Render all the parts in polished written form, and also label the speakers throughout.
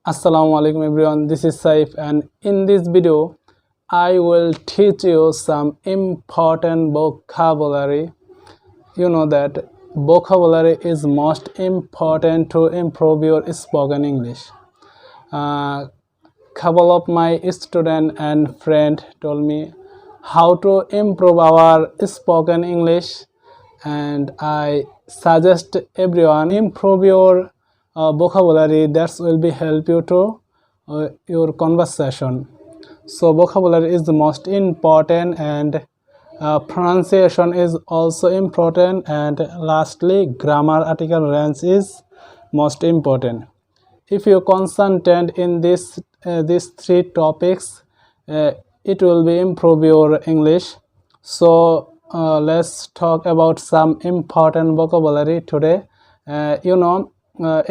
Speaker 1: Assalamu alaikum everyone, this is Saif, and in this video I will teach you some important vocabulary. You know that vocabulary is most important to improve your spoken English. Couple of my student and friend told me how to improve our spoken English, and I suggest everyone improve your vocabulary. That will be help you to your conversation. So vocabulary is the most important, and pronunciation is also important, and lastly grammar article range is most important. If you concentrate in these three topics, it will be improve your English. So let's talk about some important vocabulary today.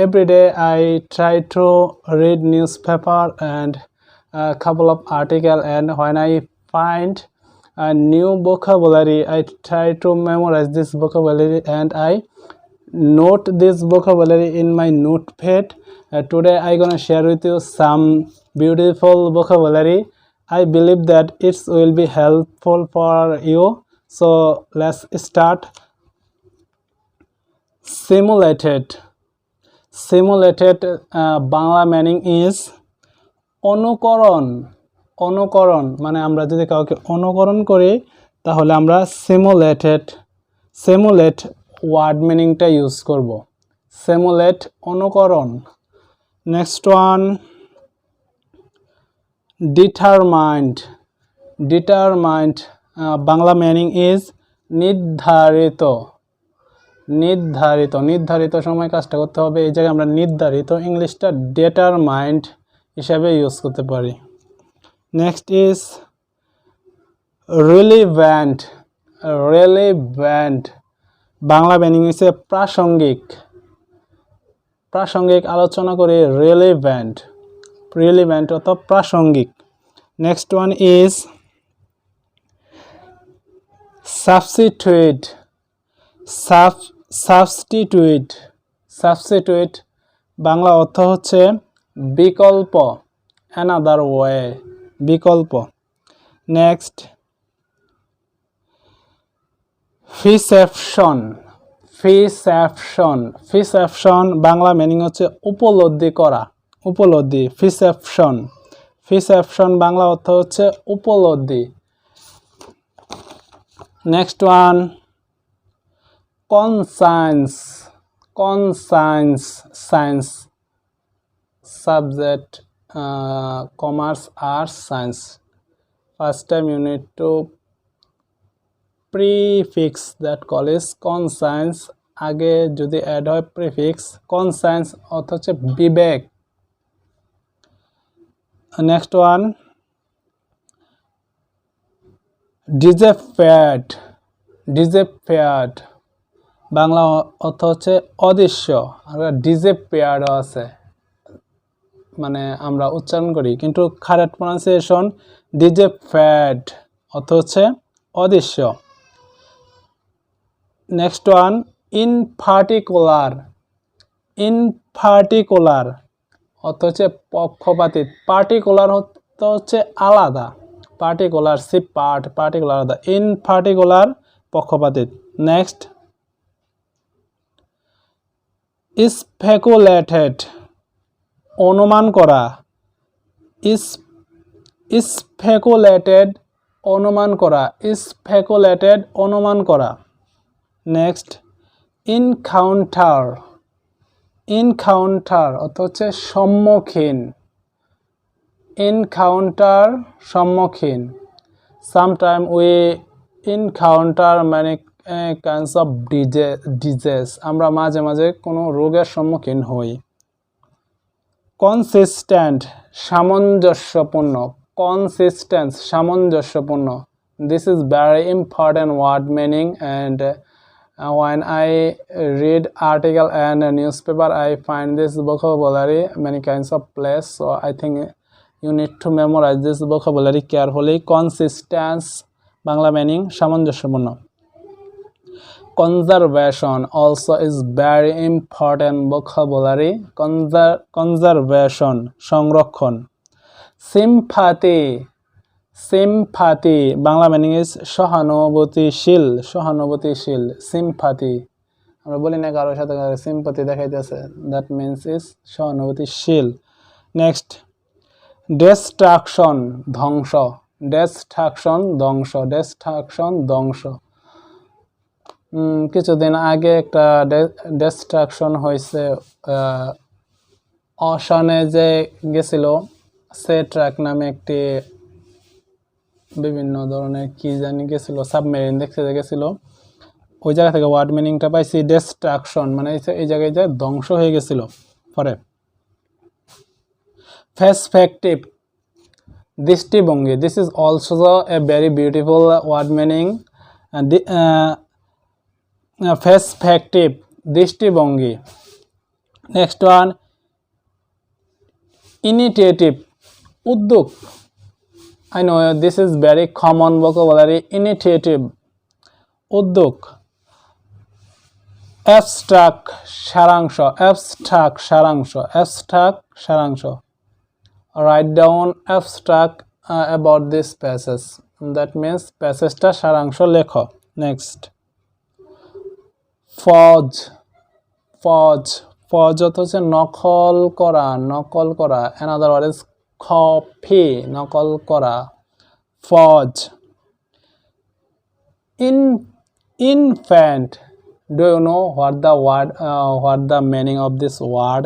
Speaker 1: Every day I try to read newspaper and a couple of article, and when I find a new vocabulary, I try to memorize this vocabulary and I note this vocabulary in my notepad. Today I gonna share with you some beautiful vocabulary. I believe that it will be helpful for you. So let's start. Simulated Bangla meaning is অনুকরণ। অনুকরণ মানে আমরা যদি কাউকে অনুকরণ করি তাহলে আমরা সিমুলেট ওয়ার্ড মিনিংটা ইউজ করব। সিমুলেট অনুকরণ। Next one determined Bangla meaning is নির্ধারিত। নির্ধারিত সময় কাজটা করতে হবে, এই জায়গায় আমরা নির্ধারিত ইংলিশটা ডিটারমাইন্ড হিসাবে ইউজ করতে পারি। নেক্সট ইজ রিলিভ্যান্ট বাংলা মিনিং হচ্ছে প্রাসঙ্গিক আলোচনা করে রিলিভ্যান্ট অর্থাৎ প্রাসঙ্গিক। Next one is substitute Bangla অর্থ হচ্ছে বিকল্প, অ্যানাদার ওয়ে, বিকল্প। নেক্সট ফিসেপশন বাংলা মিনিং হচ্ছে উপলব্ধি করা, ফিসেপশন বাংলা অর্থ হচ্ছে উপলব্ধি। Next one conscience subject commerce arts science. First time you need to prefix that call is conscience, আগে যদি অ্যাড হয় প্রিফিক্স conscience অর্থ হচ্ছে বিবেক। নেক্সট ওয়ান ডিসঅ্যাপিয়ার্ড বাংলা অর্থ হচ্ছে অদৃশ্য। আর ডিসঅ্যাপিয়ার্ডও আছে, মানে আমরা উচ্চারণ করি কিন্তু কারেক্ট প্রনাউন্সিয়েশন ডিসঅ্যাপিয়ার্ড অর্থ হচ্ছে অদৃশ্য। নেক্সট ওয়ান ইন পার্টিকুলার অর্থ হচ্ছে পক্ষপাতিত। পার্টিকুলার অর্থ হচ্ছে আলাদা, পার্টিকুলার সি পার্টিকুলার আলাদা, ইন পার্টিকুলার পক্ষপাতিত। নেক্সট স্পেকুলেটেড অনুমান করা, স্পেকুলেটেড অনুমান করা। নেক্সট ইনকাউন্টার অর্থ হচ্ছে সম্মুখীন, সম্মুখীন। Sometimes we encounter many kinds of disease, আমরা মাঝে মাঝে কোনো রোগের সম্মুখীন হই। কনসিস্টেন্ট সামঞ্জস্যপূর্ণ, this is very important word meaning, and when I read article and a newspaper I find this vocabulary many kinds of place, so I think you need to memorize this vocabulary carefully. Consistence Bangla meaning সামঞ্জস্যপূর্ণ। conservation also is very important vocabulary. Conservation সংরক্ষণ. Sympathy Bangla meaning is সহানুভূতিশীল. Sympathy আমরা বলি না কারোর সাথে sympathy দেখাইতেছে, that means is সহানুভূতিশীল. নেক্সট, destruction ধ্বংস. ধ্বংস. কিছুদিন আগে একটা ডিস্ট্রাকশন হয়েছে, অশনে যে গেছিল সে ট্রাক নামে একটি বিভিন্ন ধরনের কি জানি গেছিল, সাবমেরিন দেখতে গেছিল, ওই জায়গা থেকে ওয়ার্ড মিনিংটা পাইছি ডিস্ট্রাকশন, মানে এই জায়গায় যে ধ্বংস হয়ে গেছিল। পরে পার্সপেক্টিভ দৃষ্টিভঙ্গি, this is also a very beautiful word meaning. Perspective দৃষ্টিভঙ্গি। নেক্সট ওয়ান, ইনিশিয়েটিভ উদ্যোগ। I know this is very common vocabulary. Initiative উদ্যোগ। abstract সারাংশ. Write down abstract about this passage, that means প্যাসেজটা সারাংশ লেখো। নেক্সট, ফজ হচ্ছে নকল করা, another word is copy, নকল করা, ফজ। Infant, do you know what the meaning of this word?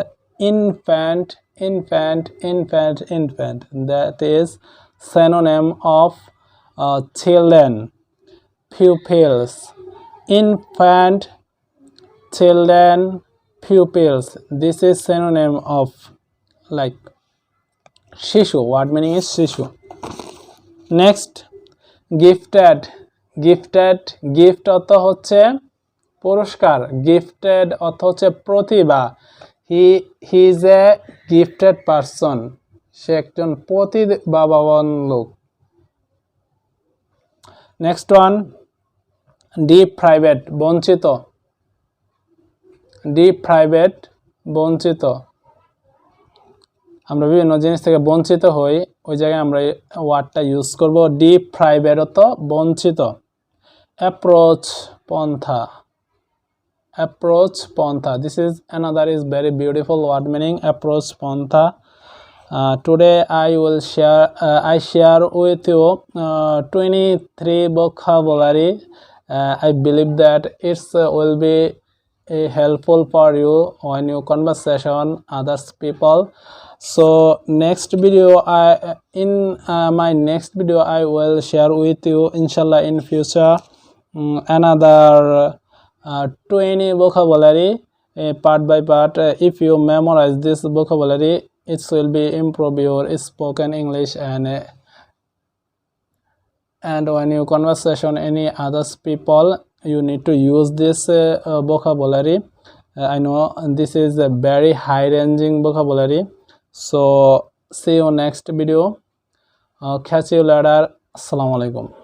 Speaker 1: Infant, that is synonym of children, pupils. Infant, children, pupils, this is synonym of like শিশু, word meaning is শিশু. Next, gifted. gift অর্থ হচ্ছে পুরস্কার, gifted অর্থ হচ্ছে প্রতিভা, he is a gifted person, সে একজন প্রতিভাবান লোক। নেক্সট ওয়ান, deprived বঞ্চিত। আমরা বিভিন্ন জিনিস থেকে বঞ্চিত হই, ওই জায়গায় আমরা ওয়ার্ডটা ইউজ করব, deprived অর্থ বঞ্চিত। approach পন্থা, this is another is very beautiful word meaning, approach পন্থা. Today I share with you 23 vocabulary. I believe that it will be helpful for you when you conversation others people. So next video, in my next video I will share with you inshallah in future another 20 vocabulary part by part. If you memorize this vocabulary, it will be improve your spoken English, and when you conversation any others people, you need to use this vocabulary. I know this is a very high ranging vocabulary. So see you next video. Catch you later. Assalamu alaikum.